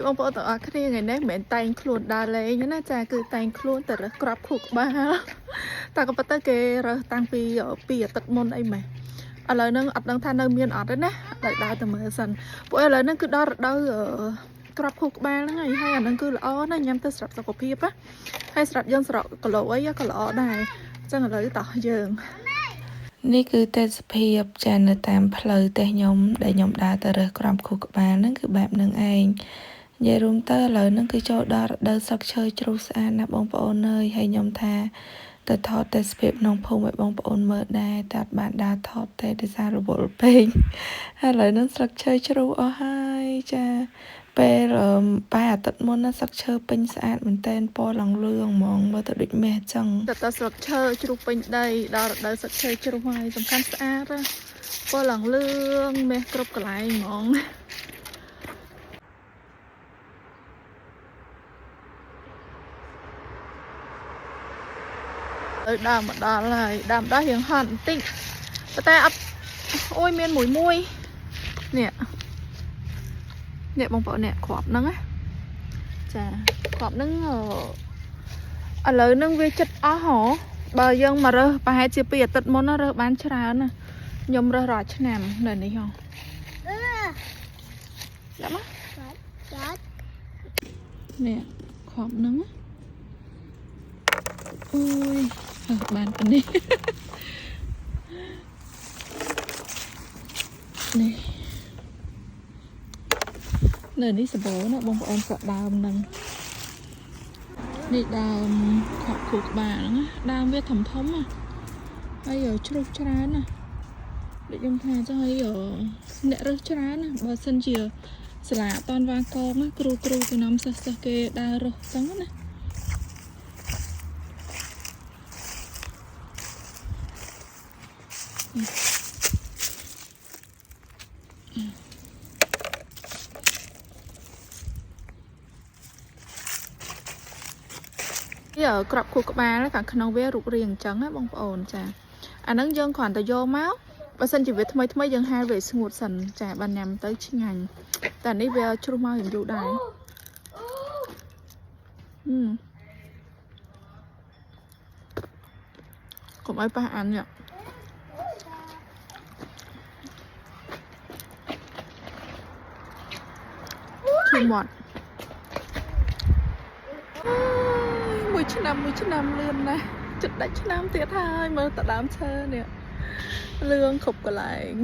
បងប្អូនទាំងអស់គ្នាថ្ងៃនេះមិនមែនតែងខ្លួនដើរលេងណាចាគឺតែងខ្លួនតែរើសក្របខួរក្បាលតែក៏ប៉ុន្តែគេរើសតាំងពីអាទិត្យមុនអីម៉េះឥឡូវហ្នឹងអត់ដឹងថានៅមានអត់ទេណាដល់ដើរទៅមើលសិនពួកឥឡូវហ្នឹងគឺដល់រដូវក្របខួរក្បាលហ្នឹងហើយអាហ្នឹងគឺល្អណាស់ញ៉ាំទៅស្រាប់សុខភាពណាហើយស្រាប់យើងស្រកគីឡូអីក៏ល្អដែរអញ្ចឹងឥឡូវតោះយើងនេះគឺទេសភាពចានៅតាមផ្លូវផ្ទះខ្ញុំដែលខ្ញុំដើរទៅរើសក្របខួរក្បាលហ្នឹងគឺបែបហ្នឹងឯងនិយាយរួមទៅឥឡូវហ្នឹងគឺចូលដល់រដូវស្លឹកឈើជ្រុះស្អាតណាស់បងប្អូនអើយហើយខ្ញុំថាទៅថតទេសភាពក្នុងភូមិឲ្យបងប្អូនមើលដែរតែអត់បានដើរថតទេដោយសាររវល់ពេកហើយឥឡូវហ្នឹងស្លឹកឈើជ្រុះអស់ហើយចាពេលបែរអាទិត្យមុនណាស្លឹកឈើពេញស្អាតមែនតែនពណ៌ឡើងលឿងហ្មងមើលទៅដូចមាសអញ្ចឹងតែស្លឹកឈើជ្រុះពេញដីដល់រដូវស្លឹកឈើជ្រុះហើយសំខាន់ស្អាតពណ៌ឡើងលឿងមាសគ្រប់កន្លែងហ្មងដើមមកដល់ហើយដើមដល់រៀងហត់បន្តិចតែអត់អូយមានមួយនេះបងប្អូននេះគ្រាប់ហ្នឹងណាចាគ្រាប់ហ្នឹងឥឡូវហ្នឹងវាចិត្តអស់ហ៎បើយើងមករើសប្រហែលជា2អាទិត្យមុនរើសបានច្រើនណាខ្ញុំរើសរាល់ឆ្នាំនៅនេះហ៎ចាំមកនេះគ្រាប់ហ្នឹងអូយបានប៉ុណ្នេះនេះនៅនេះសបោណាបងប្អូនក៏ដើមនឹងនេះដើមខកខួរក្បាលហ្នឹងដើមវាធំណាហើយជ្រុះច្រើនណាដូចខ្ញុំថាចឹងហើយអ្នករើសច្រើនណាបើសិនជាសាលាអត់តាន់វ៉ាកងណាគ្រូទៅនាំសិស្សគេដើររើសចឹងណាក្របខួរក្បាលខាងក្នុងវារូបរាងអញ្ចឹងណាបងប្អូនចាអាហ្នឹងយើងគ្រាន់តែយកមកបើសិនជាវាថ្មីយើងហាលវាស្ងួតសិនចាបានញ៉ាំទៅឆ្ងាញ់តែនេះវាជ្រុះមកយូរដែរកុំឲ្យប៉ះអាននេះឈឺមាត់មួយឆ្នាំលឿនណាស់ចិត្តដាច់ឆ្នាំទៀតហើយមើលតដើមឈើនេះលឿងគ្រប់កន្លែង